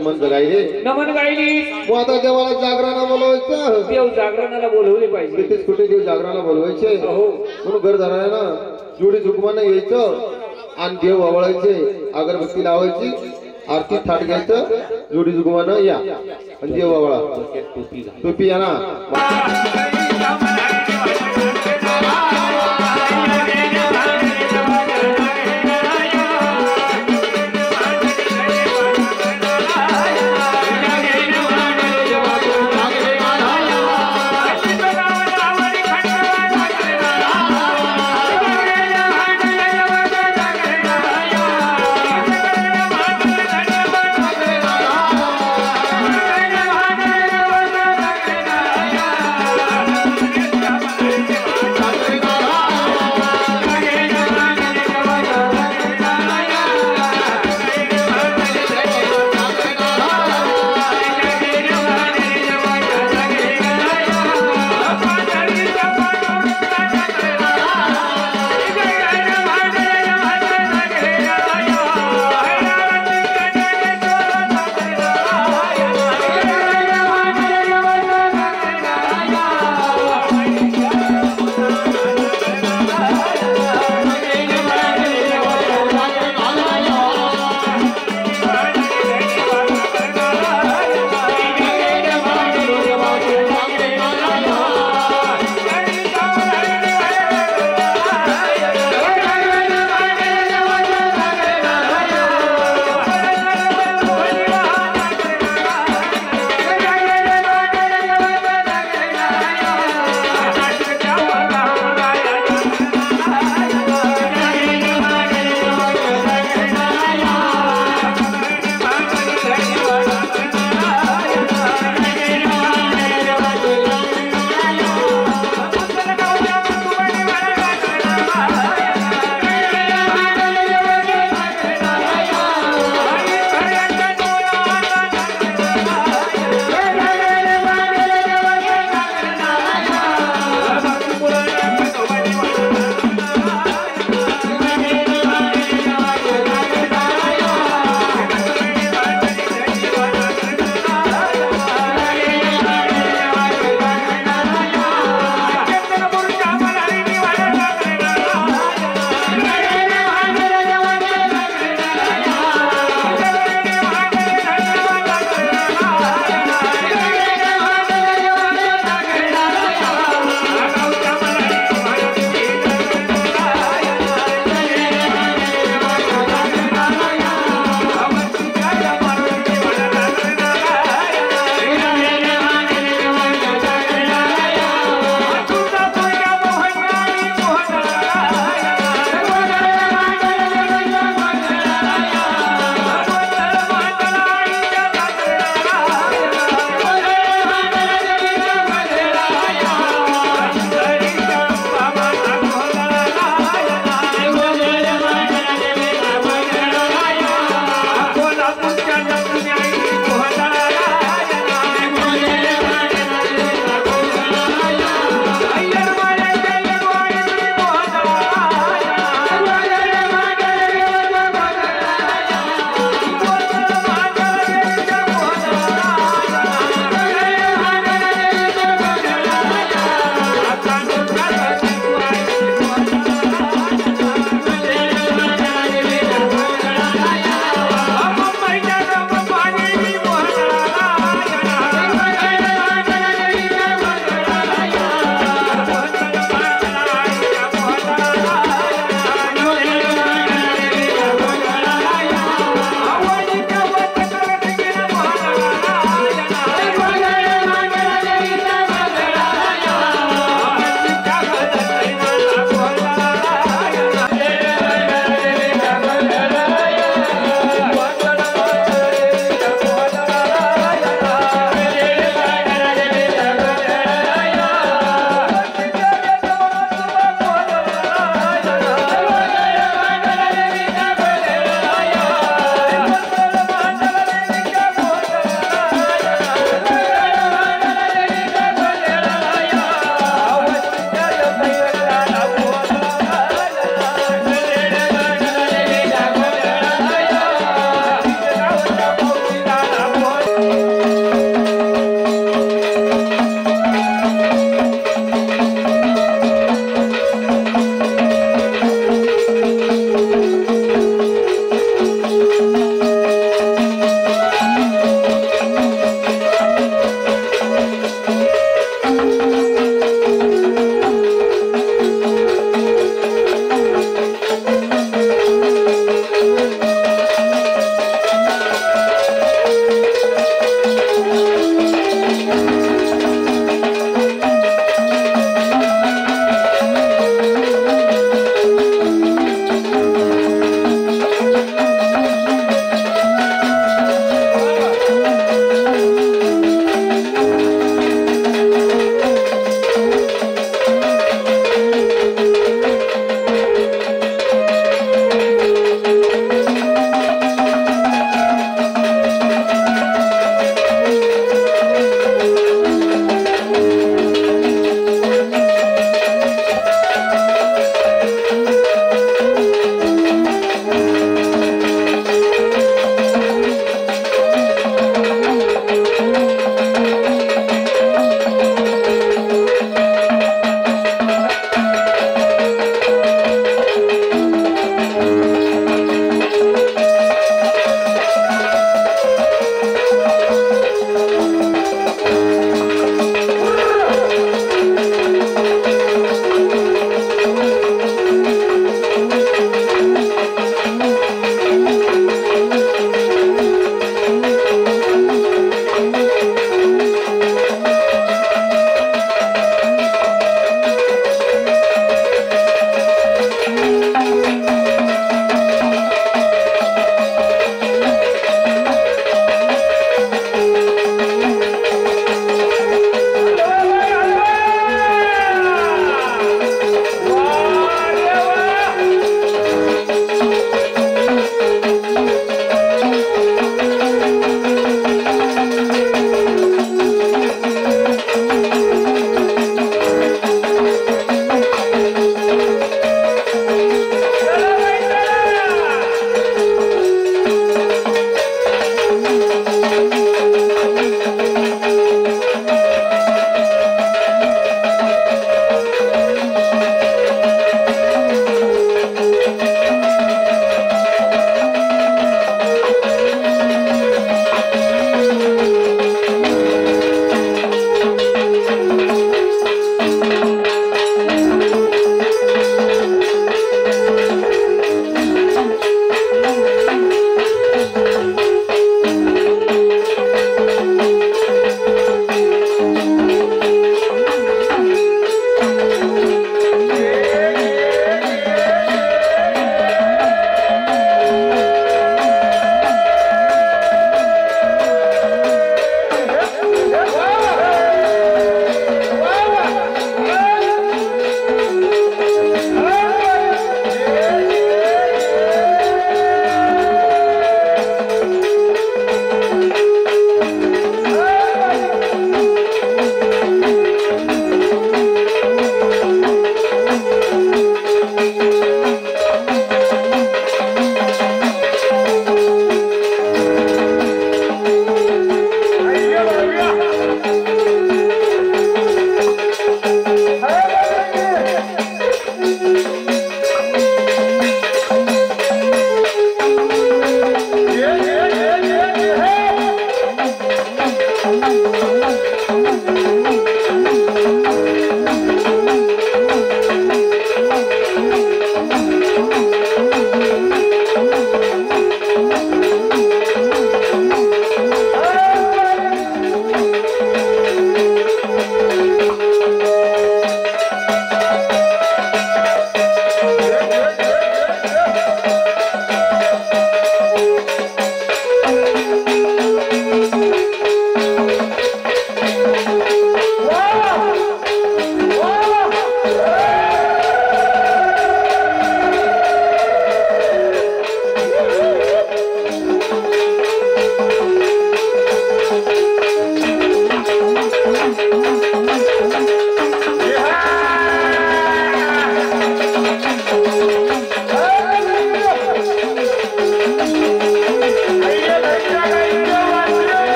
मन जगायले नमन गायली मग आता देवाला जागराला बोलवायचं देव जागरणाला बोलवले पाहिजे तिथेच कुठे देव जागराला बोलवायचे हो म्हणून घर धरायला जोडी जुगमानं यायचं आणि देव आवळायचे अगरबत्ती लावायची आरती थाट घ्यायचं जोडी जुगमानं या आणि देव आवळा टोपी या ना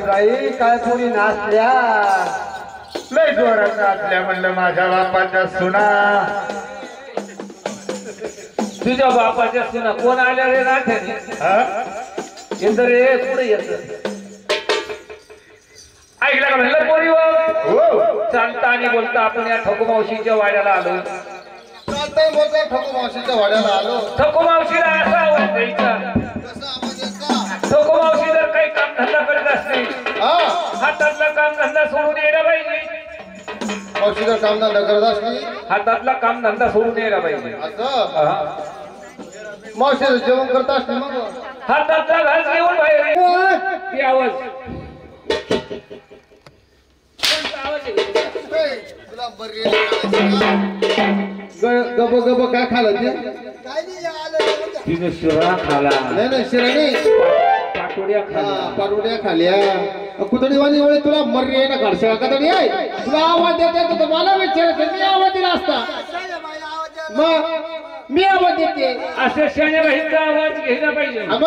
बाई काय कोणी नाचल्या लय जोरात नाचल्या म्हणलं माझ्या बापाच्या सुना. तुझ्या बापाच्या सुना कोण आल्या रे नाथ्याने? येत रे पुढे येत ऐकलं का म्हणलं पोरी हो चालता आणि बोलता आपण या ठकुमावशीच्या वाड्याला आलो. चालतंय बोलतोय ठोको मावशीच्या वाड्याला आलो. ठकुमावशीला असा आवाज द्यायचा. कसा आवाज यायचा? ठकुमावशी जर काही काम धंदा करत असते हा हातातला काम धंदा सोडून यायला पाहिजे. मावशी जर कामधंदा करत असली हातातला काम धंदा सोडून यायला पाहिजे. असं हा. मावशी जेवण करत असली मग हातातला घास घेऊन बाहेर ये. ती आवाज कोणता आवाज आहे? तुला बरी गब गब काय खाला ते तिने शिरा खाला, नाही शिरा नाही पाटोड्या खाला, पाटोड्या खाल्या कुतडी वाणी वळे तुला मर्री आहे ना घरशा कतडी आहे तुला आवाज देते तर मला विचारायचं मी आवाज दिला असता मग मी आवाज देते अशा शाण्या बाईचा आवाज घ्यायला पाहिजे. मग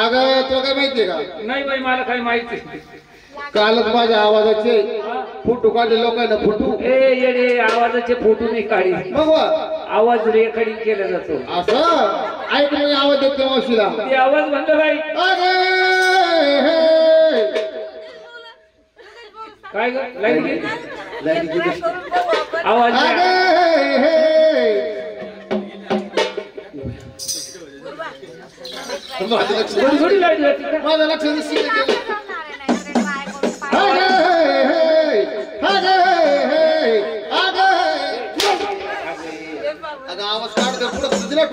अगं तुला काय माहितीये का नाही बाई मला काही माहिती नाही. कालच माझ्या आवाजाचे फोटो काढले लोकांना फोटो ए येडे आवाजाचे फोटो नाही काढी, मग आवाज रेकॉर्डिंग केला जातो. असं ऐक मी आवाज देते मावशीला ते आवाज म्हणलं बाई काय ग लाईट गेली आवाज थोडी लाईट जाते. माझं लक्ष आवाज काढ पुढे दिला अगं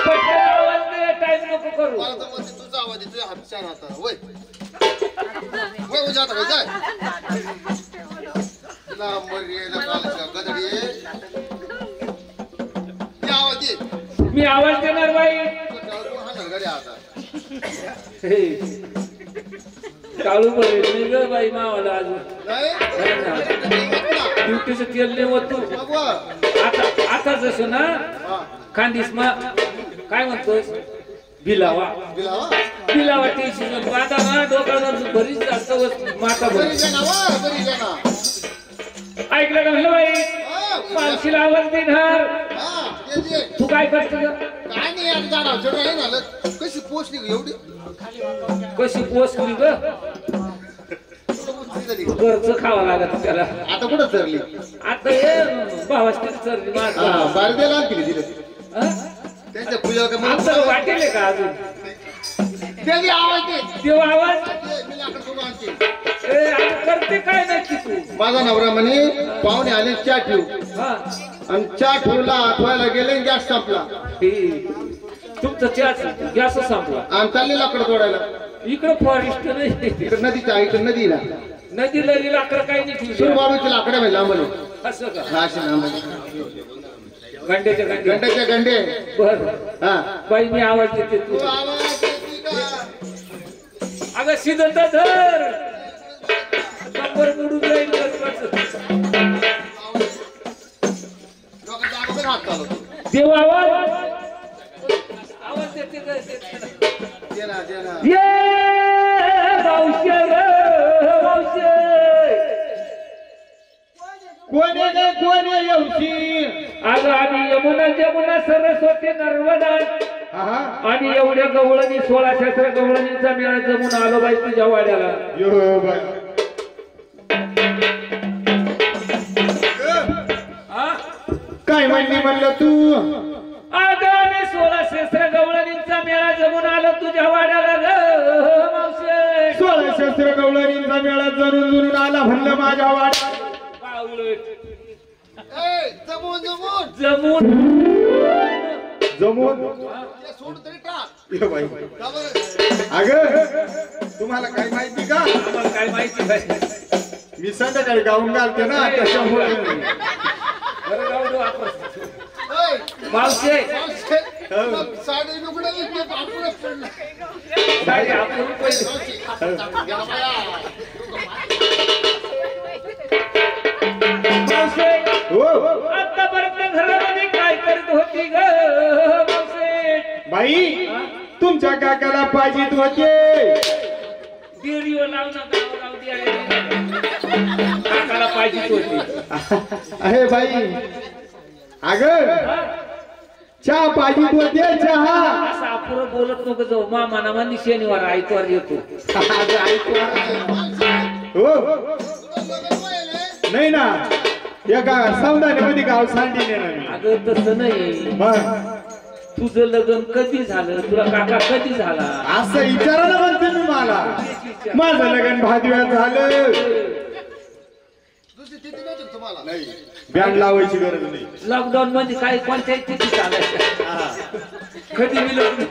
पटकन आवाज दे, टाइम नको करू. तुझा आवाज येतोय हातच्या आता वय वय उजा आता जाय तुला मर्यादा कालच्या गदडी ती आवाज दे मी आवाज देणार बाई. घरी आता काळू पडेल नाही ग बाई मावाला अजून नाही ड्युटीचं तेल नाही होत तू. आता जसं ना खांदीस मग काय म्हणतोस बिलावा बिलावा टेन्शन आता ना डोक्यावर बरीच जास्त माता ऐकलं का म्हणलं बाई माणशीला आवाज देणार तू काय करतो काय नाही कशी पोचली एवढी कशी पोचली ग घरचं खावं लागत त्याला. आता कुठं चरली आता हे भावाची चरली बाहेर द्यायला आणखी तिथे त्यांच्या पूजा आमचं वाटेल का अजून त्याची आवाज दे तेव्हा आवाज करते काय नक्की तू. माझा नवरा म्हणे पाहुणे आले चहा ठेवू आणि चहा ठेवला आठवायला गेले गॅस संपला तुमचं चहा गॅस संपला आणि चालले लाकड तोडायला इकडं फॉरेस्ट नाही इकडे नदीच्या इकडे नदीला नदीला लाकडं काही नाही सुरबाबूची लाकडं आहे लांबले असं का अशी लांबले गंड्याच्या गंडे गंड्याच्या गंडे बर हा बाई मी आवाज देते तू अगं शिदता धर कंबर बुडून जाईल देव आवाज आवाज देते ये मावशी मावशी कोण येऊशी अगं आम्ही यमुना जमुना सरस्वती नर्मदा आणि एवढ्या गवळणी 16 शास्त्र गवळणींचा मेळा जमून आलो बाई तुझ्या वाड्याला. काय म्हणली म्हणलं तू अगं आम्ही 16 शास्त्र गवळणींचा मेळा जमून आलो तुझ्या वाड्याला ग मावशी. 16 शास्त्र गवळणींचा मेळा जरून जुरून आला म्हणलं माझ्या वाड्यात जमून जमून जमून अगं तुम्हाला काय माहिती का आम्हाला काय माहिती काय मी संध्याकाळी गाऊन घालते ना त्याच्यामुळे मावशे साडी साडी आपण आतापर्यंत घरामध्ये काय करत होती ग मावशे. बाई तुमच्या काकाला पाहिजेत होते देरीवर लावून काकाला पाहिजे होती अरे बाई अगं चहा पाहिजे होते चहा असं आपण बोलत नको जाऊ मामा मानी शनिवार आयतवार येतो हो नाही ना एका सौंदाण्यामध्ये गाव सांडी नेणार अगं तसं नाही तुझं लग्न कधी झालं तुला काका कधी झाला असं विचारायला म्हणते मी मला माझं लग्न भादव्यात झालं बँड लावायची गरज नाही लॉकडाऊन मध्ये काय कोणत्याही तिथी चालायचं कधी मी लग्न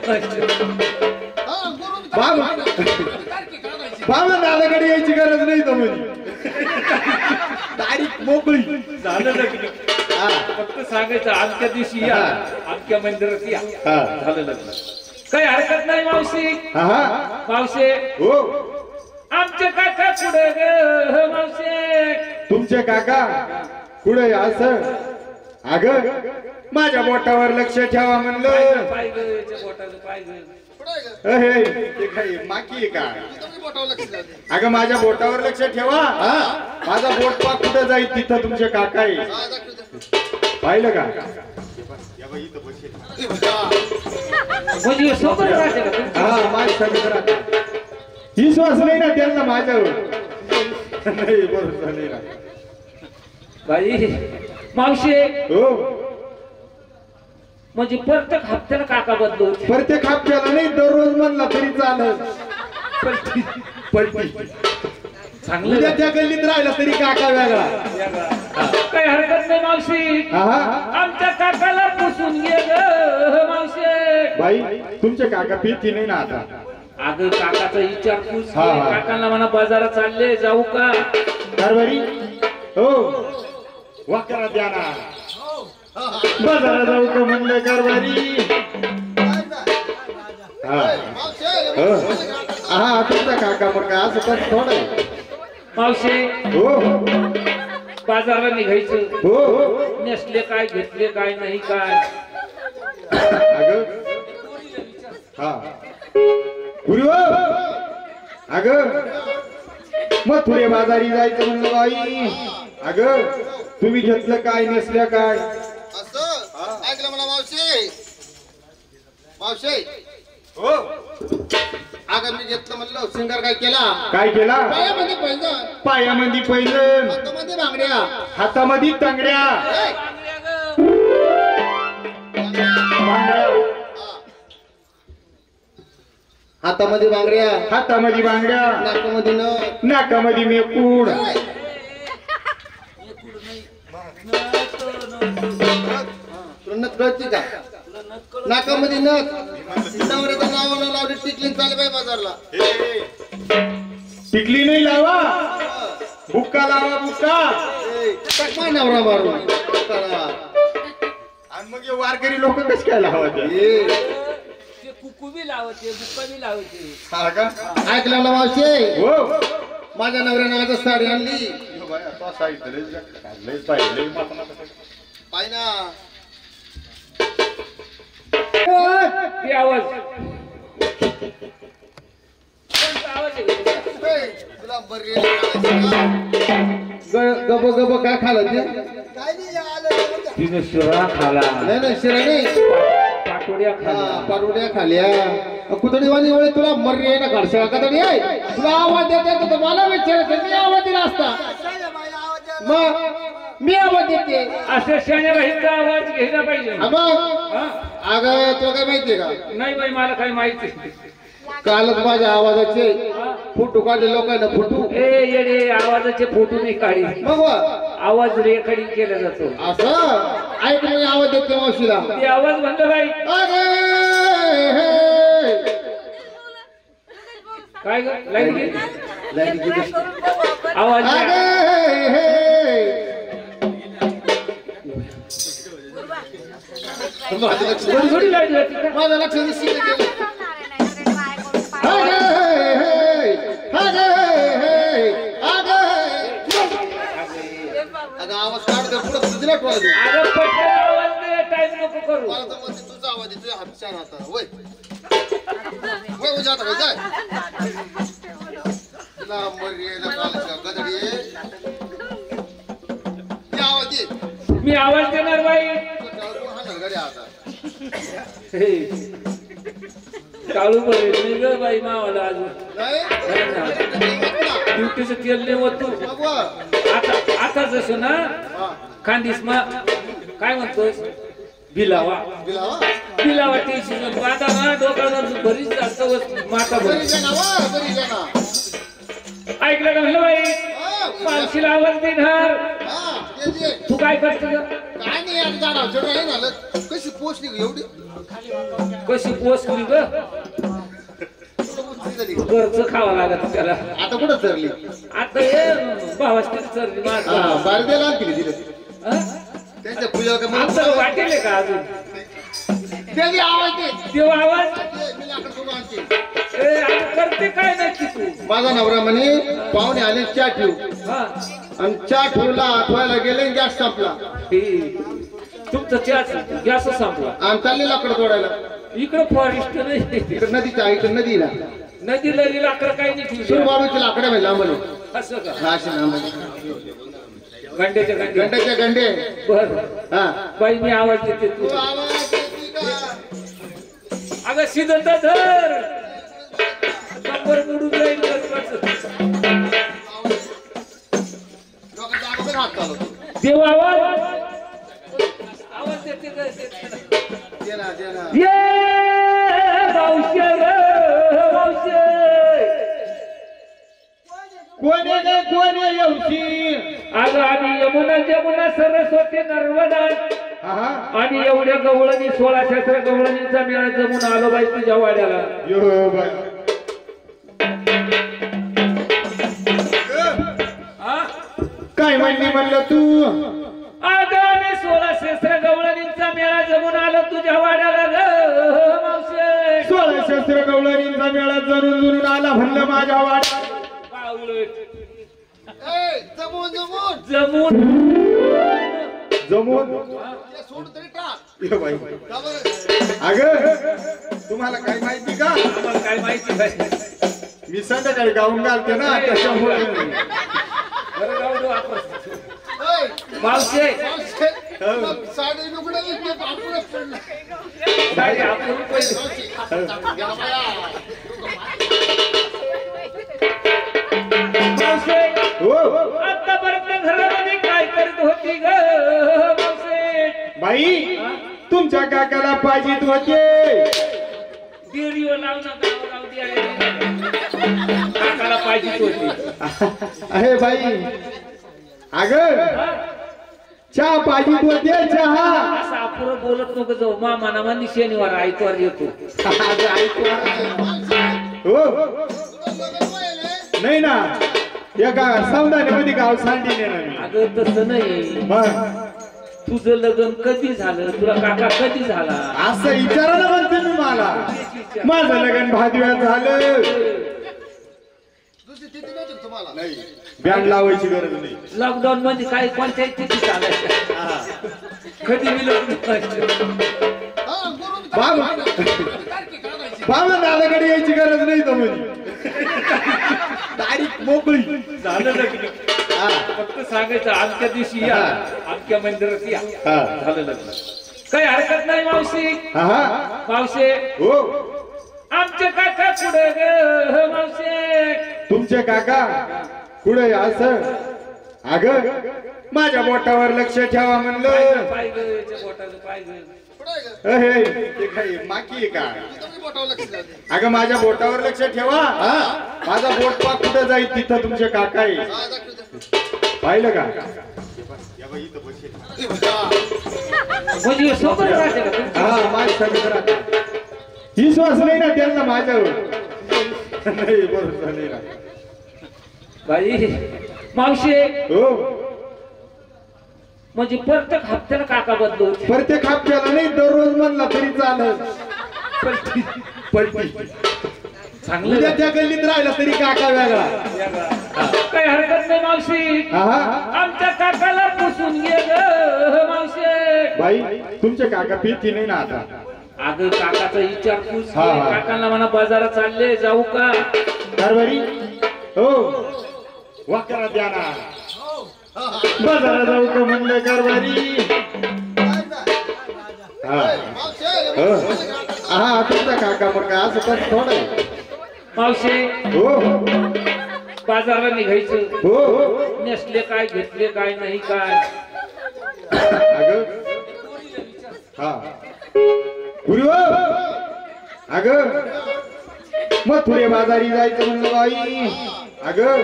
बाबा दादाकडे यायची गरज नाही तर म्हणजे तारीख मोकळी झालं लग्न फक्त सांगायचं आमच्या दिवशी या आमच्या मंदिरात या झालं लग्न काही हरकत नाही मावशी मावशे हो आमचे काका पुढे ग मावशे तुमचे काका पुढे असं अग माझ्या बोटावर लक्ष ठेवा म्हणलं पाहिजे बोटाचं पाहिजे अहे, ते काय माकी आहे का अगं माझ्या बोटावर लक्ष ठेवा माझा बोट पाक कुठे जाईल तिथं तुमचे काका आहे पाहिलं का म्हणजे सोबत राहते का तुमचं? हा माझ्या सगळं राहते विश्वास नाही ना त्यांना माझ्यावर नाही बरोबर नाही ना बाई मावशे हो म्हणजे प्रत्येक हप्त्याला काका बदलू प्रत्येक हप्त्याला नाही दररोज म्हणला तरी चालेल पलटी चांगलं उद्या त्या गल्लीत राहिला तरी काका वेगळा काही हरकत नाही मावशी आमच्या काकाला पुसून घे ग मावशे बाई तुमचे काका पिती नाही ना आता अगं काकाचा विचारपूस हा, हा. काकांना म्हणा बाजारात चालले जाऊ का कारभारी हो वाकरा द्या ना बाजारात जाऊ का म्हणलं कारभारी हा तुमचा काका मग काय असं तर थोडं आहे. मावशे हो बाजाराला निघायचं हो नेसले काय घेतले काय नाही काय अगं हा पुरी हो अगं मथुरे बाजारी जायचं म्हणलं बाई अगं तुम्ही घेतलं काय नसल्या काय असं ऐकलं मला मावशी मावशी हो अगं मी घेतलं म्हणलं सिंगर काय केला काय केला पायामध्ये पैंजण पायामध्ये पहिलं हातामध्ये बांगड्या हातामध्ये तांगड्या बांगड्या हातामध्ये बांगड्या हातामध्ये बांगड्या नाकामध्ये नथ नाकामध्ये मेकूड तुला नथ कळती का नाकामध्ये नथ नवऱ्याचं नाव न लावली टिकली चालू बाई बाजारला टिकली नाही लावा बुक्का लावा बुक्का टाकमा नवरा मारून करा. आणि मग हे वारकरी लोक कसे काय लावायचे ते कुकू बी लावायचे बुक्का बी लावायचे हा का ऐकलं मला मावशी हो माझ्या नवऱ्यानं आता साडी आणली पाय ना ते आवाज कोणता आवाज आहे? तुला बरी गब गब काय खाला ते तिने शिरा खाला नाही नाही शिरा नाही पाटोड्या खाला पाटोड्या खाल्या कुतडीवाणी वळे तुला मर्री आहे ना काढशा कतडी आहे तुला आवाज देते तर मला विचारायचं मी आवाज दिला असता मग मी आवाज देते अशा शाण्या बाईचा आवाज घ्यायला पाहिजे मग हा? अगं तुला काय माहितीये का नाही बाई मला काही माहिती नाही. कालच माझ्या आवाजाचे फोटो काढले लोकांना फोटो ए येडे आवाजाचे फोटो नाही काढी मग वा, आवाज रेकॉर्डिंग केला जातो असं ऐक मी आवाज देते मावशीला ते आवाज म्हणलं बाई अरे हे. काय ग लाईट गेली? लाईट गेली. आवाज द्या. अरे हे. थोडी थोडी लाईट जाते का? माझं लक्ष दिसलं गेलं. अरे हे. अरे हे. अरे हे. अगं आवाज काढ दे पुढे तुझीला टोळा दे अगं पटकन आवाज दे टाइम नको करू मला तर म्हणते तुझा आवाज येतोय हातशान आता वय वय उजा आता जाय तुला मर्री कालच्या गदडी ते आवाज दे मी आवाज देणार बाई घरी आता हे. काळू पडेल नाही ग बाई मावाला अजून नाही ड्युटीचं तेल नाही होत तू बघवा आता जसं ना खानदीस काय म्हणतोस बिलावा बिलावा बिलावा टेन्शन आता ना डोक्यावर बरीच जास्त माता बरी भरी जाना वा बरी जाना ऐकलं का म्हणलं बाई मावशीला आवाज देणार हा ते जे तू काय करतो ग? काय नाही यार जाणार जड नाही झालं कशी पोचली ग एवढी कशी पोचली ग उचली झाली. घरचं खावं लागत त्याला आता कुठं चरली आता हे भावाची चरली माझा बाहेर द्यायला आणतील तिथे त्यांच्या पूजा आमचं वाटेल का अजून आवाज देव आवाज मी लाकड सोडून आणते. करते काय नक्की तू माझा नवरा म्हणे पाहुणे आले चहा ठेवू हा आणि चहा ठेवला आठवायला गेले गॅस संपला तुमचं चहाच गॅस संपला आणि चालले लाकड तोडायला इकडं फॉरेस्ट नाही इकडे नदीच्या इकडे नदीला नदीला लाकडं काही नाही ठेवली सुरबाबूचे लाकडं म्हणजे लांबले असं का असे लांबले गंड्याच्या गंडे गंड्याच्या गंडे बर हा बाई मी आवाज देते तू तू आवाज देती का? अगं सिद्धता धर कंबर बुडून जाईल गजबाचं. लोकांच्या अगोदर हात चालवतो. देव आवाज आवाज देते का? दे ना, दे ना. ये मावशे रे मावशे कोणी गे कोणी येऊशी अगं आम्ही यमुना जमुना सरस्वती नर्मदा हा हा आणि एवढ्या गवळणी 16 गवळणींचा मेळा जमून आलो बाई तुझ्या वाड्याला. यो बाय हा? काय म्हणली म्हणलं तू अगं आम्ही 16 गवळणींचा मेळा जमून आलो तुझ्या वाड्याला ग मावशे. 16 शस्त्र गवळणींचा मेळा जरून जुरून आला म्हणलं माझ्या वाट बावळट. ए, जमून जमून जमून जमून ते सोड तरी टाक. यो बाई का बरं? अगं तुम्हाला काय माहिती का आम्हाला काय माहिती नाही. मी संध्याकाळी गाऊन घालते ना त्याच्यामुळे बरं जाऊ दे वापस. ए, मावशे मावशे, मग साडी लुगडं इतके बापूनच पडलं. साडी आपण पहिले. या बाया. मावशे हो आतापर्यंत घरामध्ये काय करत होती ग मावशे. बाई तुमच्या काकाला पाहिजेत होते देरीवर लावू नका लावू द्या. काकाला पाहिजे होती. अरे बाई अगं चहा पाहिजेत होते चहा असं अपुरं बोलत नको जाऊ मा मनामानी शनिवार आयतवार येतो. आज ऐकू हो नाही ना एका सौंदाण्यामध्ये गाव सांडी नेणार अगं तसं नाही. मग तुझं लग्न कधी झालं तुला काका कधी झाला असं विचारायला म्हणते मी मला माझं लग्न भादव्यात झालं दुसरी तिथी नव्हती का तुम्हाला? नाही बँड लावायची गरज नाही लॉकडाऊन मध्ये काय कोणत्या तिथी चालायचं कधी मी लग्न करायचं. हा, गुरुजी बाबा तारखी काढायची. बाबा दादाकडे यायची गरज नाही तर म्हणजे तारीख मोकळी झालं लग्न फक्त सांगायचं आमच्या दिवशी या आमच्या मंदिरात या झालं लग्न. काही हरकत नाही मावशी. हा मावशे हो आमचे काका पुढे ग मावशे. तुमचे काका कुठे असं अगं माझ्या बोटावर लक्ष ठेवा म्हणलं पाहिजे याच्या बोटाचं पाहिजे. पुढं आहे का? अहे, ते काय माकी आहे का तुम्ही बोटावर लक्ष द्या. अगं माझ्या बोटावर लक्ष ठेवा माझा बोट पाक कुठे जाईल तिथं तुमचे काका आहे हा, दाखव, दाखव. पाहिलं का म्हणजे सोबत राहते का तुमची? हा माझ्या सगळं राहते विश्वास नाही ना त्यांना माझ्यावर नाही बरोबर नाही ना बाई मावशे हो म्हणजे प्रत्येक हप्त्याला काका बदलू. प्रत्येक हप्त्याला नाही दररोज म्हणला तरी चालेल पलटी चांगलं उद्या त्या गल्लीत राहिला तरी काका वेगळा काही हरकत नाही मावशी. हा आमच्या काकाला पुसून घे ग मावशे. बाई तुमचे काका पिती नाही ना आता अगं काकाचा विचारपूस घे. हा, हा. काकांना म्हणा बाजारात चालले जाऊ का. कारभारी हो वाकरा द्या ना बाजारात जाऊ का म्हणलं कारभारी हा मावशे, हो. हा तुमचा काका मग काय असं तर थोडं आहे. मावशे हो बाजाराला निघायचं. हो नेसले काय घेतले काय नाही काय. अगं हा पुरी हो अगं मथुरे बाजारी जायचं म्हणलं बाई अगं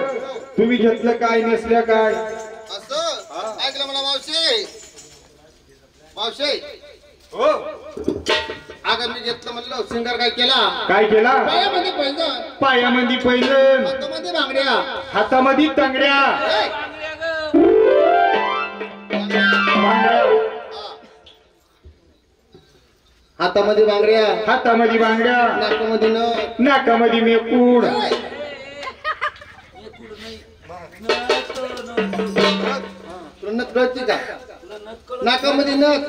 तुम्ही घेतलं काय नसल्या काय असं ऐकलं मला मावशे. मावशे हो अगं मी घेतलं म्हणलं सिंगर काय केला काय केला पायामध्ये पैंजण पायामध्ये पहिलं हातामध्ये बांगड्या हातामध्ये तांगड्या ए, बांगड्या हातामध्ये बांगड्या, हातामध्ये बांगड्या, नाकामध्ये नथ. नाकामध्ये मेकूड, तुला नथ कळते का? नाकामध्ये नथ.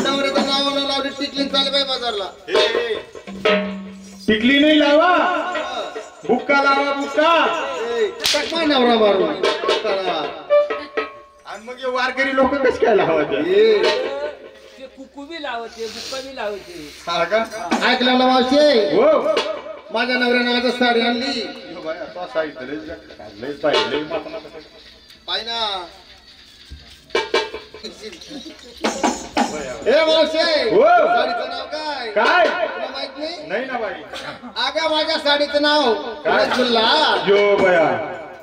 नवऱ्याचं नाव न लावले टिकली चालू बाई बाजारला. टिकली नाही लावा, बुक्का लावा, बुक्का. टाकमा नवरा मारून करा. आणि मग हे वारकरी लोक कसे काय लावायचे? ते कुकू बी लावायचे, बुक्का बी लावायचे. हा का? ऐकलं ना मावशे, हो. माझ्या नवऱ्यानं आता साडी आणली. तो साईड लयच पाहिजे, लय माता पाय ना. ए मावशे, हो. साडीचं नाव काय? काय? तुला माहित नाही? नाही ना बाई. अगं माझ्या साडीचं नाव काय? रसगुल्ला. यो बया,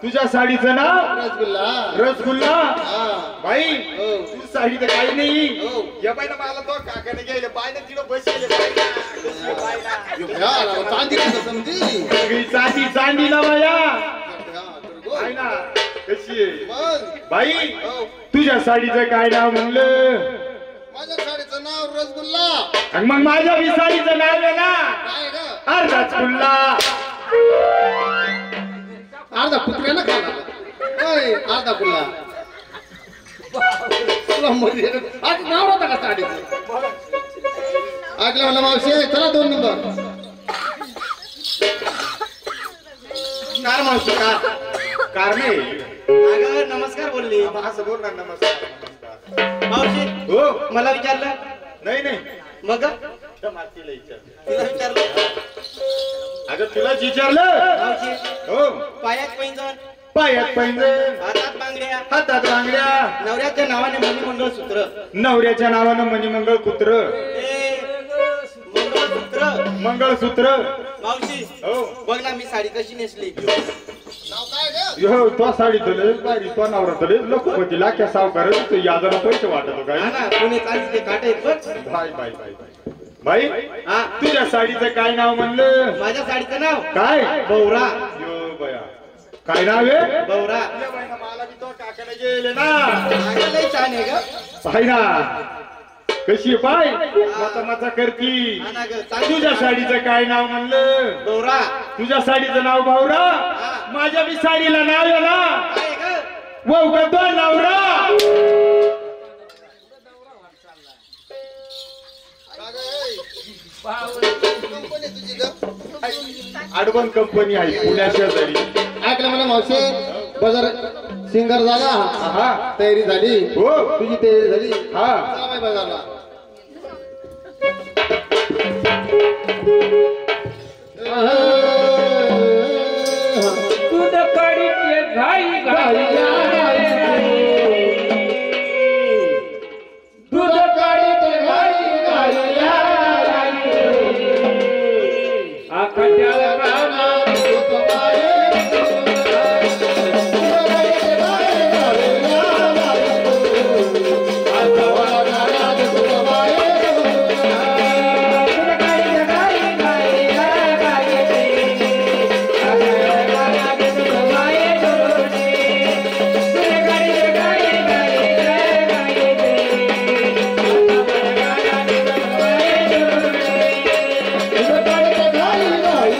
तुझ्या साडीचं नाव रसगुल्ला. रसगुल्ला. हा. बाई हो. तू साडी तर काही नाही. हो. या बाई ना मला तो काकाने गेले बाय ना तिला बसले बाई ना. या, चांदी कसं समजी. सगळी चांदी चांदीला बाया. हा, तर गो. आहे ना कशी आहे? मग, बाई हो. तुझ्या साडीचं काय नाव म्हणलं? माझ्या साडीचं नाव रसगुल्ला. आणि मग माझ्या बी साडीचं नाव आहे ना काय ग? रसगुल्ला. अर्धा कुत्र्यानं खाला. ओय, अर्धा कुल्ला. तुला मध्ये आज नाव होता का साडीचं? ऐकलं म्हणलं मावशी, चला 2 नंबर. कार मावशी कार. कार नाही. अगं नमस्कार बोलली. असं बोल ना, नमस्कार. मावशी हो. मला विचारलं नाही नाही, मग त्या मातीला विचार. तिला विचारलं. अगं तुलाच विचारलं. मावशी हो. पायात पैंजण, पायात पैंजण, हातात बांगड्या, हातात बांगड्या, नवऱ्याच्या नावाने मणिमंगळसूत्र. नवऱ्याच्या नावानं मणिमंगळ कुत्र, मंगळसूत्र. मंगळसूत्र. मावशी हो. बघ ना मी साडी कशी नेसली. नाव काय ग? हो तो साडी तुले बारी तो नवरा तुले लखपती लाख्या सावकार तू यादला पैसे वाटतो काय? हा ना पुणे चांदीचे काटे आहेत बघ. Bye bye bye bye. बाई हा तुझ्या साडीचं काय नाव म्हणलं? माझ्या साडीचं नाव काय? बौरा. यो बया, काय नाव आहे? बौरा. मला बी तो काकाने गेले ना. अगं लय छान आहे ग. पाय ना कशी पाय माता करती. हा ना ग, चांदी. तुझ्या साडीचं काय नाव म्हणलं? बौरा. तुझ्या साडीचं नाव भावरा. माझ्या बी साडीला नाव आहे ना. काय ग? वाऊ का तो नवरा. का ग, ए? कंपनी तुझी ग? आडवण कंपनी आहे पुण्या शेजारी. ऐकलं म्हणलं मावशी, बाजार सिंगर झाला. हा. तयारी झाली. हो. तुझी तयारी झाली. हा. चला बाई बाजारला. दूध काढीचे घाई घाई दूध काढीचे घाई घाई आकाशाला रामा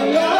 Yeah.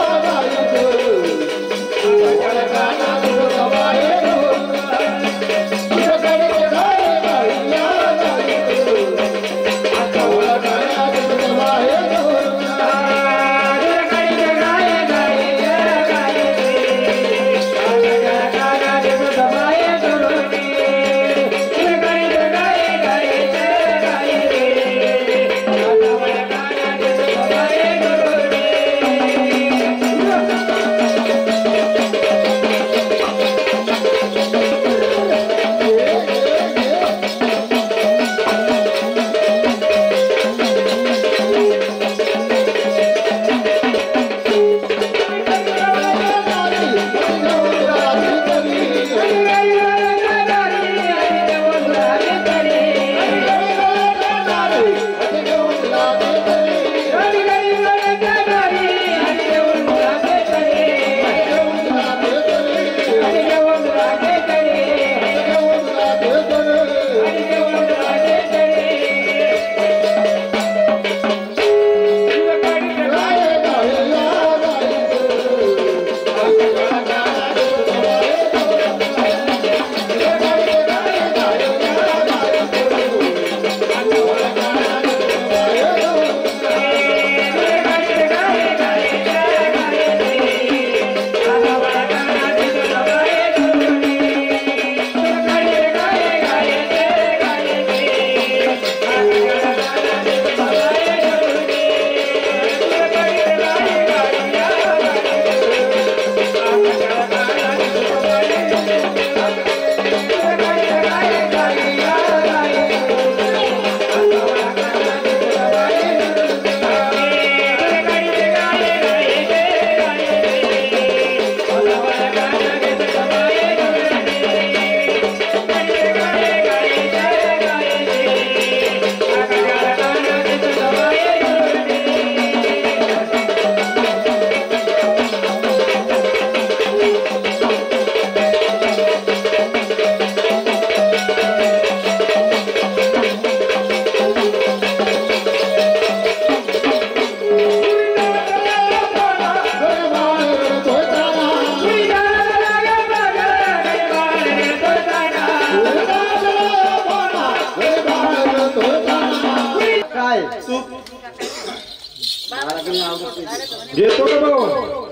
घेतो का भाऊ?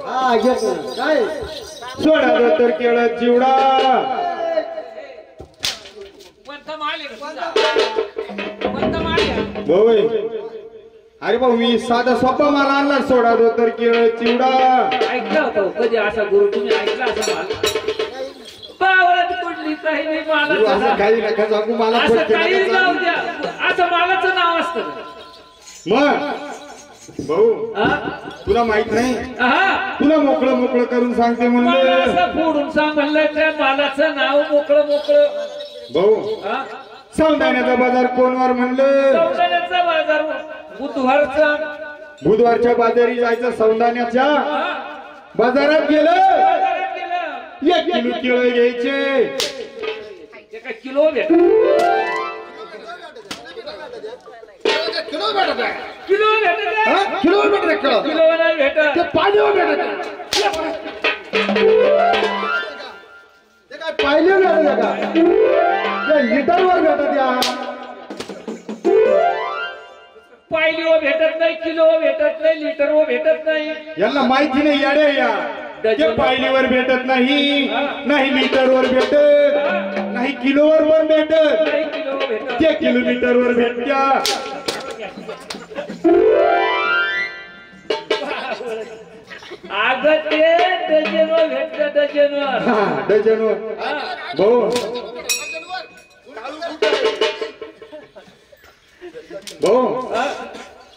हा घेतो काय सोडा तर केळ चिवडा कोणता माल आहे कोणता माल आहे भाऊ. अरे भाऊ मी साधा सोपा माल आणला. सोडा तर केळ चिवडा. ऐकलं होतं कधी असा गुरु तुम्ही ऐकला असा माल पावळत कुठली काही नाही तू मालाचं असं नाव. काही नका सांगू मला. असं पटकन काही नका नाव सांगू. द्या असं मालाचं नाव असतं मग भाऊ हा? तुला माहित नाही. हा तुला मोकळं मोकळं करून सांगते मला म्हणलं. असं फोडून सांगलं त्या मालाचं नाव मोकळं मोकळं भाऊ हा? सौंदाण्याचा बाजार कोणवार म्हणलं. सौंदर्याचा बाजार बुधवारचा बुधवारच्या बाजारी जायचं. सौंदाण्याच्या हा? बाजारात गेलं. बाजारात गेलं 1 किलो केळं घ्यायचे. ते काय किलो भेट किलो भेटत आहे. किलो भेटत हा? किलो भेटत आहे केळं. किलो नाही भेटत ते पाणीवर भेटत आहे. ते काय पाहिले भेटत आहे का? ते लिटरवर भेटत या. पायलीवर भेटत नाही किलो भेटत नाही लिटरवर भेटत नाही यांना माहिती नाही याडे या. ते पायलीवर भेटत नाही, नाही लिटरवर भेटत, नाही किलोवर पण भेटत, नाही किलो भेटत ते किलोमीटरवर भेटत्या. अगं ते डझनवर भेटत डझनवर हा, डझनवर. भाऊ भाऊ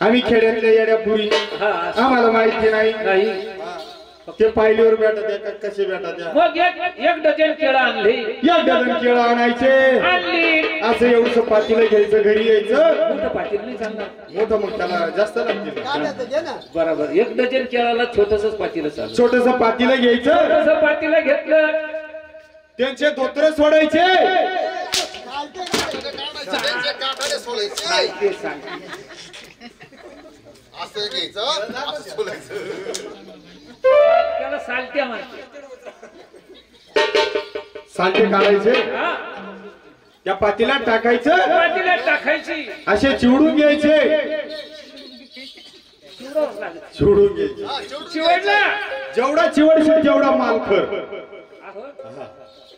आम्ही खेड्यातल्या येड्या पुरी. हा आम्हाला माहिती नाही. नाही ते पायलीवर भेटत आहे का कसे भेटत आहे. मग एक डझन केळं आणली 1 डझन केळं आणायचे. आणली असं एवढं पातीला घ्यायचं. घरी यायचं. मोठं पाटील नाही सांगणार मोठं मग त्याला जास्त लागतील. बरोबर 1 डझन केळाला छोटसच पाटील चालू छोटस पातीला घ्यायचं. छोटस पाटीला घेतलं त्यांचे धोत्र सोडायचे. ते सांग त्याला सालट्या म्हणते सांडे काढायचे. हा त्या पातीला टाकायचं. पाटीला टाकायची असे चिवडून घ्यायचे. चिवडून घ्यायचे. चिवडला जेवढा चिवडशील तेवढा मालखर. अहो,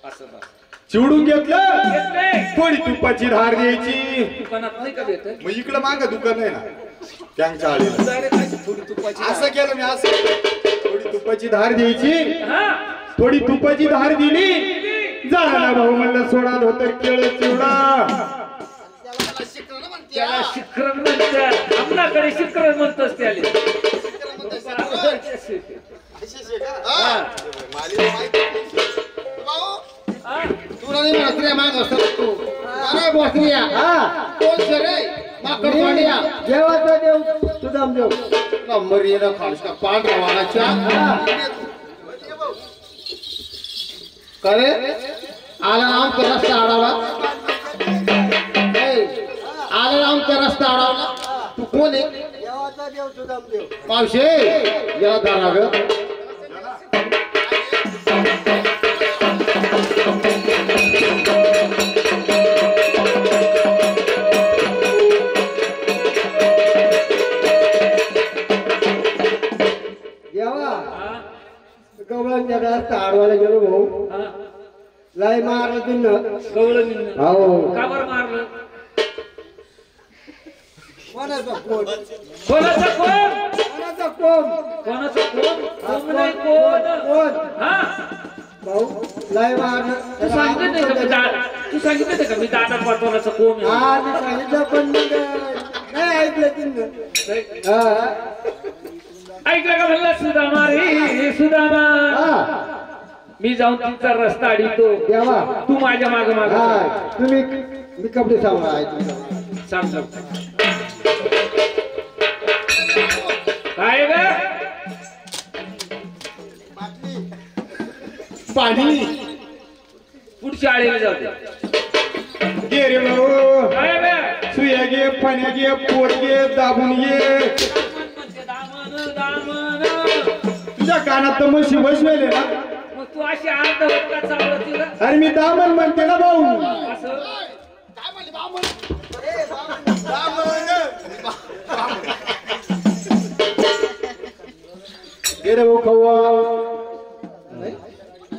असं बघ. चिवडून घेतलं. घेतलंय. थोडी तुपाची धार द्यायची. दुकानात नाही का भेटत मग इकडं माग दुकान आहे ना त्यांच्या आळीला. डायरेक्ट खायची थोडी तुपाची असं केलं मी. असं थोडी तुपाची धार द्यायची. हा थोडी तुपाची धार दिली. झाला ना भाऊ म्हणलं सोडा धोतर केळ चिवडा. त्याला शिखरण म्हणतात आपल्याकडे शिखरण म्हणतोस त्याला तुला नाही म्हणत रे माग असतो तू. अरे बसरिया. कोण रे माकड पांड्या. देवाचा देव सुदाम देव. नंबर येणं खालस का पान रवानाच्या. करे आला आमचा रस्ता अडवला. आला आमचा रस्ता अडवला. तू कोण आहे. देवाचा देव सुदाम देव. मावशे याला धरा ग. देवा गवळणच्या रस्ता अडवायला गेलो भाऊ. लाई मारलं तिनं. कवळं निघणं. हो का बरं मारलं कोणाचा कोण. कोणाचा कोण कोणाचा कोण. कोणाचा कोण कोण नाही कोण कोण हा भाऊ लाई मारलं. तू सांगितलं नाही का मी तू सांगितलं नाही का मी दादा पाटोलाचा कोण आहे? हा मी सांगितलं पण मग नाही ऐकलं तिनं. हा ऐकलं का म्हणलं सुदामा रे सुदामा हा मी जाऊन तिचा रस्ता अडवतो देवा. तू माझ्या माग माग हा तुम्ही मी कपडे सांभाळा. सांग सांग. काय ग पाणी पुढच्या आळीला जाते घे रे भाऊ. काय ग सुया घे, पाण्या घे, पोट घे, दाबून घे. दामन दामन तुझ्या कानात तर म्हशी बसवेले ना. मग तू अशी अर्ध का चालवत तिला अरे मी दामन म्हणते ना भाऊ. असं ये रे भाऊ खवा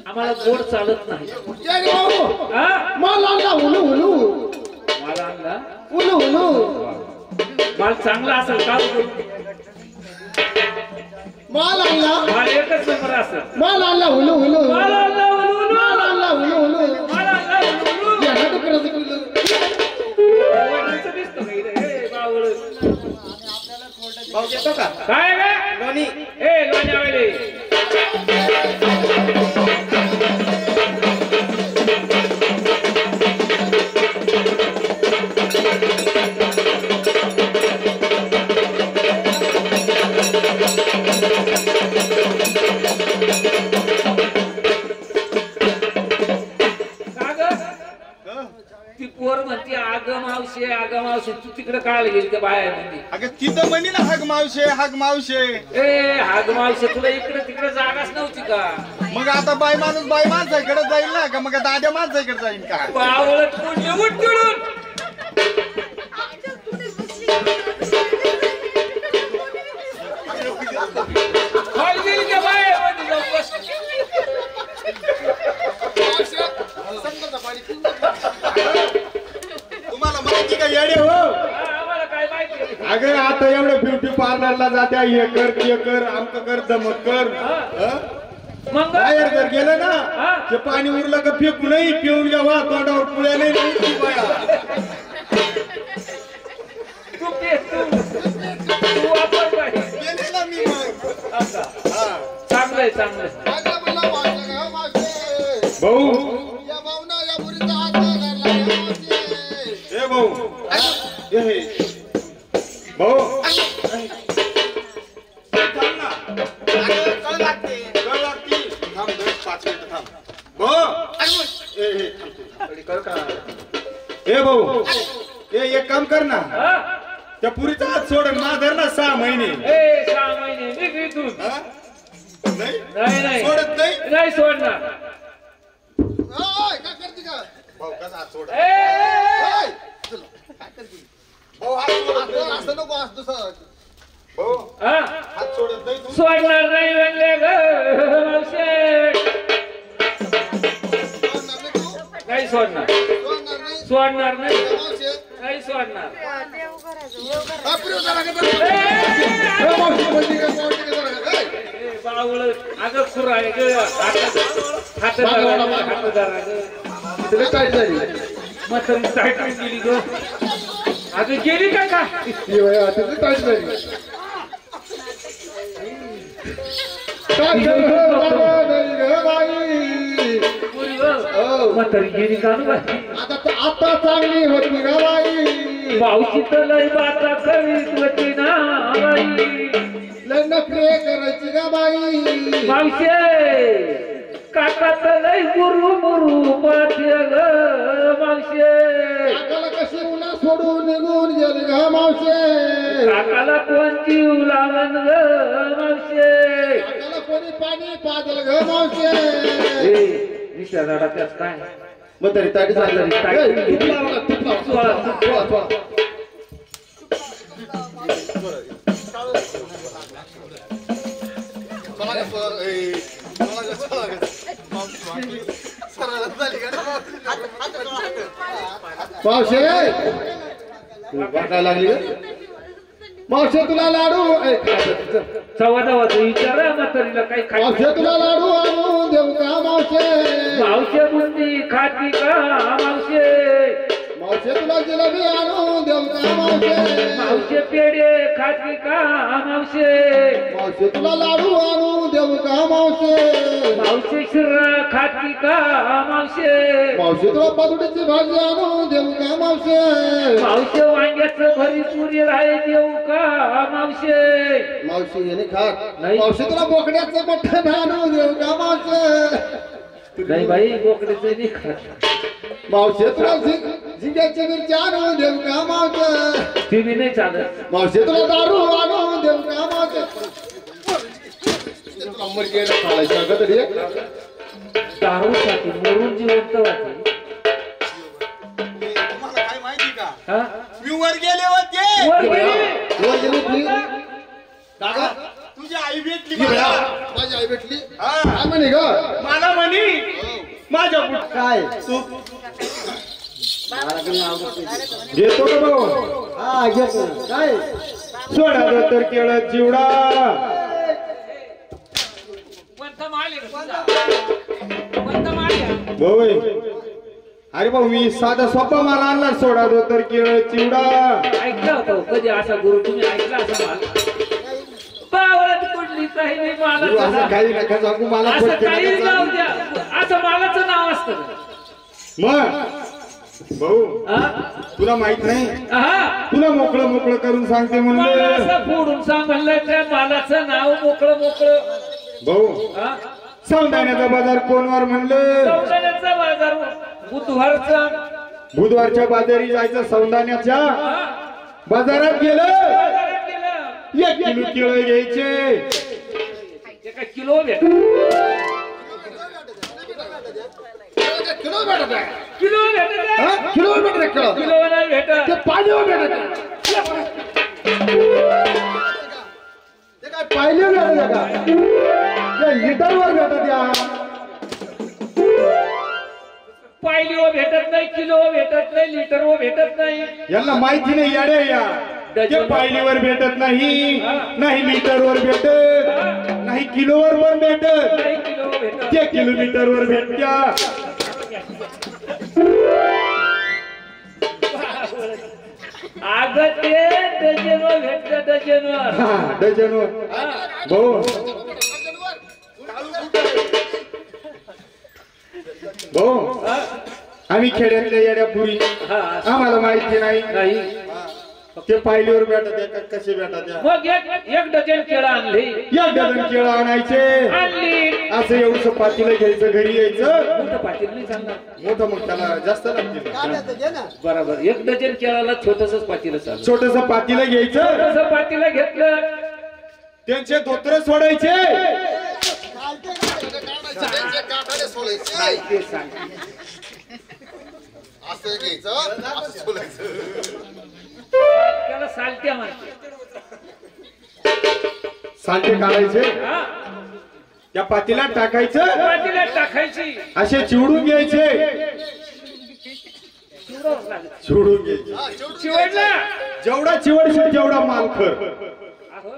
आम्हाला गोड चालत नाही. ये रे भाऊ हा? माल आणला हुलू हुलू मला आणला हुलू हुलू माल चांगला असेल का? माल आणला माल एकच नंबर असेल. माल आणला हुलू हुलू माल आणला उलू उलू. माल आणला हुलू हुलू माल आणला उलू उलू. या ना डुकराचं हुलू. वडिलांचं दिसतं का इथे? हे बावळं. भाऊ घेतो का काय रे? लोणी ए लोण्यावाले. ती पोर म्हणते आग मावशी तू तिकडे काढायला गेली त्या बाहेर म्हणते. अगं तिथं म्हणी ना हाग मावशे ए हाग मावशी तुला इकडे तिकडे जागाच नव्हती का? मग आता बाई माणसाकडे जाईल ना का मग दाद्या माणसाकडे जाईल का बावळत कोण उठ चिडून. खाली गेली त्या बाहेर मध्ये जाऊन बसली. तुम्हाला माहिती का येडे हो आम्हाला काय माहिती. अगं आता एवढं ब्युटी पार्लरला जात्या हे कर ते कर आमक कर दमक कर हं? मग बाहेर जर गेलं ना हा. ते पाणी उरलं का फेकू नाही पिऊन घ्यावा तोंडावर पुळ्या नाही उठती बाया. तू वापर बाई. गेले ना मी मग आता हा. चांगलंय चांगलंय. भाऊ ए भाऊ ए हे. भाऊ थांब ना. कळ लागते. थांब 5 मिनिटं थांब. भाऊ ए हे थांब तू. ए भाऊ ए एक काम कर ना हा? त्या पुरीचा हात सोडून माधर ना 6 महिने ए 6 महिने निघ इथून. हा? नाही नाही नाही सोडत नाही नाही सोडणार. भाऊ कसा हात सोड ए भाऊ हात सोडत नाही. असं नको असं दुसरं भाऊ हा? हात सोडत नाही तू सोडणार नाही म्हणले ग मावशे. नाही सोडणार सोडणार नाही नाही सोडणार. बावळ अगं खुर आहे ग म्हातारी टाईटून गेली ग. अगं गेली का का? म्हातारी गेली का ना बाई? आता चांगली होती ग बाई मावशी तर लय बाता करीत होती ना बाई. लय नखरे करायची ग बाई मावशे काका तर लय गुरु पाठे ग मावशे. काकाला कशी उन्हा सोडून निघून गेली ग मावशे काकाला कोण जीव लावण ग मावशे. काकाला कोणी पाणी पाजल ग मावशे विषया झाडा त्याच काय मग तरी ताटी म्हातारी ताईट मावशे वाटायला लागली मावशे तुला लाडू चव्हादा विचारा म्हातारीला काही मावशे खायचं. तुला लाडू आणून देऊ का मावशे मावशे बुंदी खाती का मावशे. मावशे तुला जिलेबी आणून देऊ का मावशे मावशे पेढे खाती का मावशे. मावशे तुला लाडू आणून देऊ का मावशे मावशे शिरा खाती का मावशे. मावशे तुला पातुडीची भाजी आणून देऊ का मावशे मावशे वांग्याचं भरी पुरी राहे देऊ का मावशे. मावशी येणे खात नाही. मावशी तुला बोकड्याचं मठ्ठण आणून देऊ का मावशे नाही बाई बोकड्याचं नाही खात. मावशे तुला झिंग्याची मिरची आणून देऊ का मावशे ती बी नाही चालत. मावशे तुला दारू आणून देऊ का मावशे अंबर गेला खायचं का तरी दारूसाठी मरून जिवंत वाटते. तुम्हाला काय माहिती का हा? मी वर गेले होते वर गेली. वर गेली ती. दादा तुझी आई भेटली मला. माझी आई भेटली हा. काय म्हणे ग मला म्हणी माझ्या बुट काय तू मला पण नाव देते. घेतो का भाऊ हा घेतो काय सोडा दो तर केळ चिवडा कोणता माल आहे रे तुझा? कोणता माल आहे? भाऊ अरे भाऊ मी साधा सोपा माल आणला सोडा दो तर केळ चिवडा ऐकलं होतं कधी असा गुरु तुम्ही ऐकला असा माल पावरात कुठली काही नाही तू असं मालाचं काही नका सांगू मला असं पटकन काही नका नाव सांगू. द्या असं मालाचं नाव असतं मग भाऊ हा? तुला माहित नाही हा? तुला मोकळं मोकळं करून सांगते मला म्हणलं असं फोडून सांगितलं त्या मालाचं नाव मोकळं मोकळं भाऊ हा? सौंदाण्याचा बाजार कोणवर म्हणलं सौंदर्याचा बाजार बुधवारचा बुधवारच्या बाजारी जायचं सौंदाण्याच्या हा? बाजारात गेलं बाजारात गेलं. 1 किलो केळं घ्यायचे एका किलो भेट किलो भेटत आहे. किलो भेटत हा? किलो भेटत आहे केळं. किलो नाही भेटत ते पाण्यावर भेटत आहे. ते काय पाहिलं भेटत आहे का ते लिटरवर भेटत या पायलीवर भेटत नाही किलो भेटत नाही लिटरवर भेटत नाही यांना माहिती नाही याड्या या ते पायलीवर भेटत नाही नाही लिटरवर भेटत नाही किलोवर पण भेटत नाही किलो भेटत ते किलोमीटरवर भेटत्या अगं ते डझनवर भेटत डझनवर हा डझनवर भाऊ भाऊ आम्ही खेड्यातल्या येड्या पुरी हा आम्हाला माहिती नाही नाही ते पायलीवर भेटत आहे का कसे भेटत आहे? मग एक डझन केळं आणली 1 डझन केळं आणायचे आणली असं एवढं पातीला घ्यायचं घरी यायचं मोठं पाटील नाही सांगणार मोठं मग त्याला जास्त लागतील काढायचं घे ना बरोबर एक डझन केळाला छोटसच पाटील चालू छोटस पातीला घ्यायचं छोटस पाटीला घेतलं त्यांचे धोत्र सोडायचे त्यांचे काठाने सोडायचे. नाही ते सांग असं घ्यायचं असं सोडायचं. त्याला सालत्या म्हणते सांडे काढायचे हा त्या पातीला टाकायचं पाटीला टाकायची असे चिवडून घ्यायचे चिवडावंच लागेल. चिवडून घ्यायचे हा, शेवटी चिवडला जेवढा चिवडशील तेवढा मालखर अहो,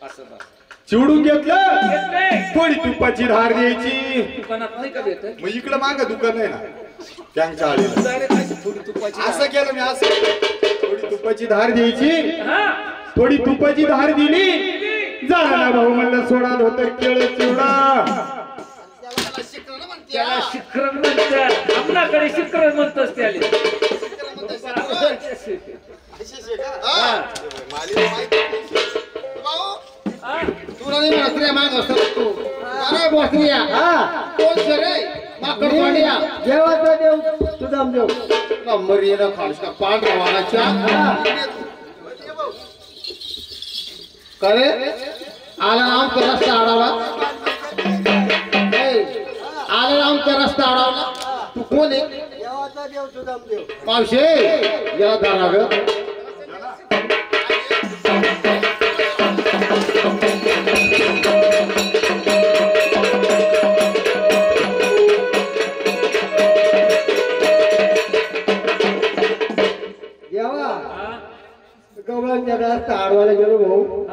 असं बस. चिवडून घेतलं घेतलंय. थोडी तुपाची धार द्यायची दुकानात नाही का भेटत मग इकडं माग दुकान आहे ना त्यांच्या आळीला डायरेक्ट अशी थोडी तुपाची असं केलं मी असं थोडी तुपाची धार द्यायची हा थोडी तुपाची धार दिली झाला ना भाऊ म्हणलं सोडा धोतर केळ चिवडा त्याला शिकरणं म्हणते. त्याला शिखरण म्हणतात आपल्याकडे शिखरण म्हणतोस त्याला विशेष आहे का? हा. मालीला माहिती नाही. भाऊ, तुला नाही म्हणत रे माग असतो तू अरे बसरिया कोण शे रे माकड पांड्या देवाचा देव सुदाम देव नंबर येणं खालस का पांढरा वाणाच्या का रे आला आमचा रस्ता अडवला आला आमचा रस्ता अडवला तू कोण आहे देवाचा देव सुदाम देव मावशे याला दारा ग देवा गवळणच्या रस्ता आडवायला गेलो भाऊ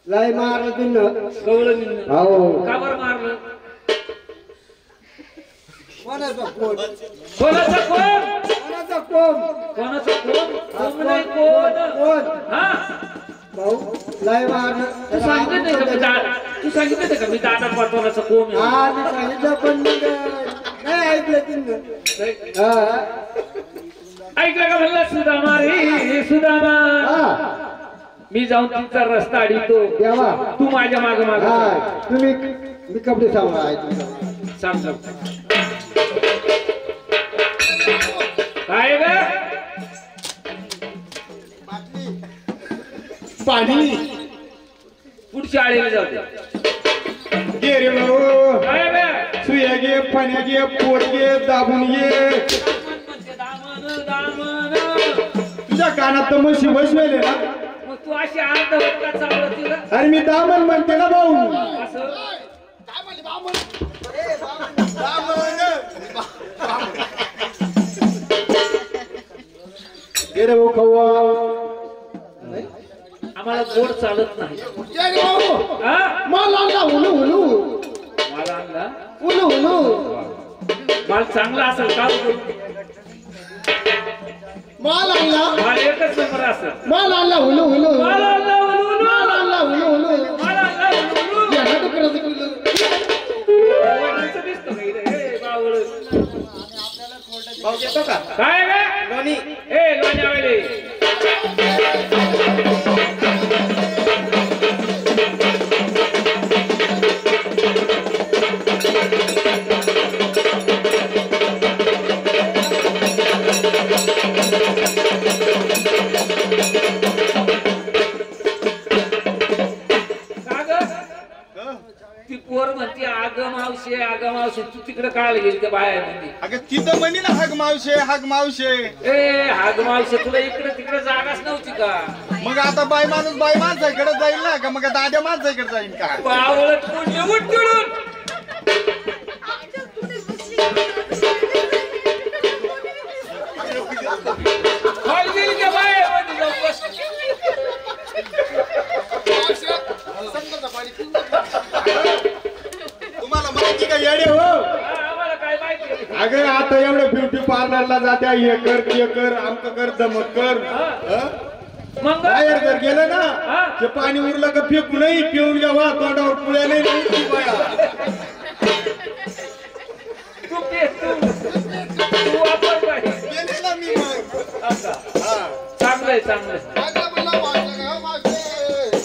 लाई मारलं तिनं गवळण हो का बरं मारलं कोणाचा कोण कोणाचा कोण कोणाचा कोण कोणाचा कोण कोण नाही कोण कोण हा भाऊ लाई तू सांगितलं नाही का मी तू सांगितलं नाही का मी दादा पाटोलाचा कोण आहे? हा मी सांगितलं पण मग नाही ऐकलं तिनं हा ऐकलं का म्हणलं सुदामा रे सुदामा हा मी जाऊन तिचा रस्ता अडीतो देवा तू माझ्या माग माग हा तुम्ही मी कपडे सांगा ऐकलं सांग सांग. काय ग पाणी पुढच्या आळीला जाऊ दे घे रे भाऊ काय ग सुया घे पाण्या घे पोट घे दाबून घे दामन दामन तुझ्या कानात तर म्हशी बसवेले ना मग तू अशी अर्धवट का चालवती का अरे मी दामन म्हणते ना भाऊ. असं ये रे भाऊ खवा. आम्हाला गोड चालत नाही ये रे भाऊ. हा माल आणला उलू उलू मला आणला उलू उलू. माल चांगला असेल का माल आणला. माल एकच नंबर असेल माल आणला उलू उलू. माल आणला उलू माल आणला उलू उलू. माल आणला उलू या ना तिकडं तिकडं. वडिलांचं दिसतं का इथं? हे बावळ. भाऊ येतो का काय रे? लोणी ए लोण्यावाले ती पोर म्हणते आग मावशे तू तिकडे काय गेली त्या बाया म्हणते अगं तिथं म्हणी ना हाग मावशे. ए हाग मावशे तुला इकडे तिकडे जागाच नव्हती का मग आता बाई माणसाकडे जाईल ना का मग दाद्या माणसाकडे जाईल का. पावळत कोणते उठ तिकडून खाली गेली त्या बाया म्हणते जाऊन बस. तुम्हाला माहिती का येडे हो. आम्हाला काय माहिती अगं आता एवढं ब्युटी पार्लरला जात्या हे कर ते कर आमक कर दमक कर. मग बाहेर जर गेलं ना हा. ते पाणी उरलं का फेकू नाही पिऊन घ्यावा तोंडावर पुळ्या नाही उलटी बाया. तू पेस तू वापर बाई. गेले ना मी मग. आता हा. चांगलंय चांगलंय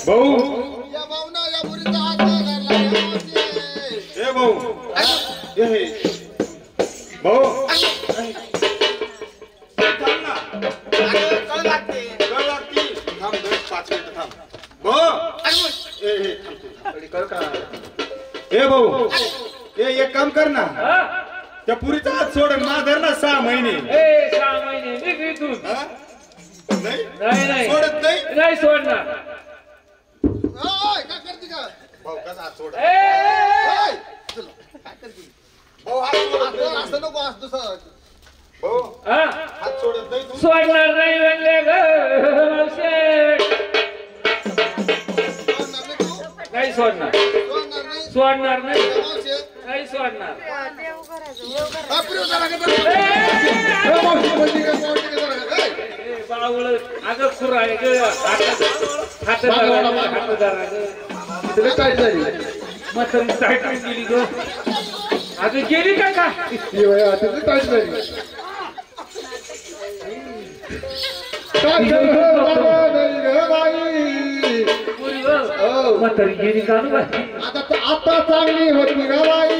भाऊ ए भाऊ ए हे. भाऊ थांब ना. कळ लागती. थांब 5 मिनिटं थांब. भाऊ ए हे थांब तू. ए भाऊ एक काम कर ना हा? त्या पुरीचा हात सोडून माधर ना 6 महिने. ए 6 महिने निघ इथून. हा? नाही नाही नाही सोडत नाही. नाही सोडणार. भाऊ कसा हात सोड. ए, ए, ए. भाऊ हात सोडत नाही. असं नको असतो सर. भाऊ हा? हात सोडत नाही तू. सोडणार नाही म्हणले ग मावशे. नाही सोडणार सोडणार नाही नाही सोडणार. ए, बावळ अगं खुरा आहे ग हातदारा ग तुला काय झाली. म्हातारी साईडून गेली ग. अगं गेली का का ये बाया, तुला काय झाली. काय झालं बाबा नाही ग बाई. पुरी ग. म्हातारी गेली का ग बाई. आता चांगली होती ग बाई.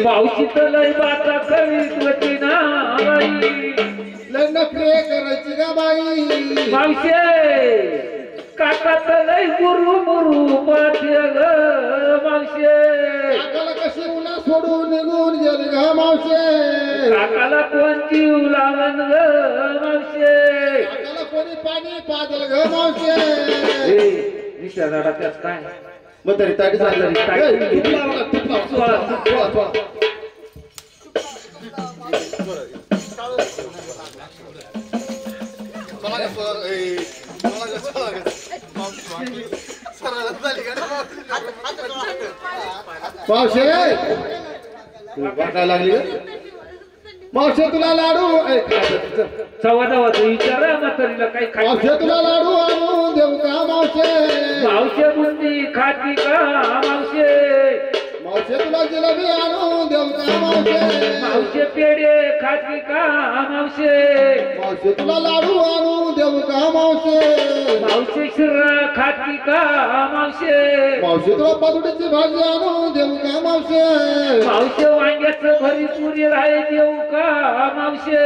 पावशी तर लय बाता करीत होती ना बाई. लय नखरे करायची ग बाई. मावशे काका तर लय गुरु मुरु पाठे ग मावशे. काकाला कशी उन्हा सोडून निघून गेली ग मावशे. काकाला कोण जीव लावण ग मावशे. काकाला कोणी पाणी पाजल ग मावशे. निशा झाडा त्याच काय मग तरी ताटी म्हातारी ताटी. मावशे वाटायला लागली ग. मावशे तुला लाडू चवा विचारा म्हातारीला काही मावशे खायचं. तुला लाडू आणून देऊ का मावशे. मावशे बुंदी खाती का मावशे. मावशे तुला जिलेबी आणून देऊ का मावशे. मावशे पेढे खाती का मावशे. मावशे तुला लाडू आणून देऊ का मावशे. मावशे शिरा खाती का मावशे. मावशे तुला पातुडीची भाजी आणून देऊ का मावशे. मावशे वांग्याचं भरी पुरी राही देऊ का मावशे.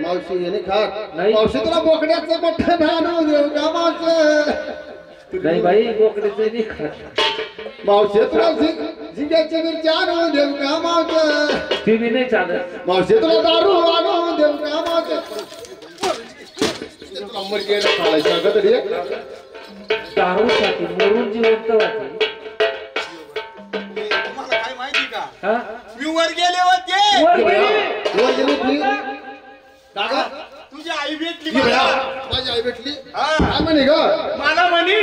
मावशे येणे खात. नाही. मावशे तुला बोकड्याचं मठ्ठण आणून देऊ का मावशे. नाही बाई बोकड्याचं नाही खात. मावशे तुला झिंग्याची मिरची आणून देऊ का मावशे. ती बी नाही चालत. मावशे तुला दारू आणून देऊ का मावशे. तुला मर गेलं चालायचं का तरी. दारूसाठी मरून जिवंत होते. तुम्हाला काय माहिती का हा? मी वर गेले होते वर गेली. वर गेली होती. दादा तुझी आई भेटली ही मला. बघा, माझी आई भेटली हा. काय म्हणे ग मला म्हणी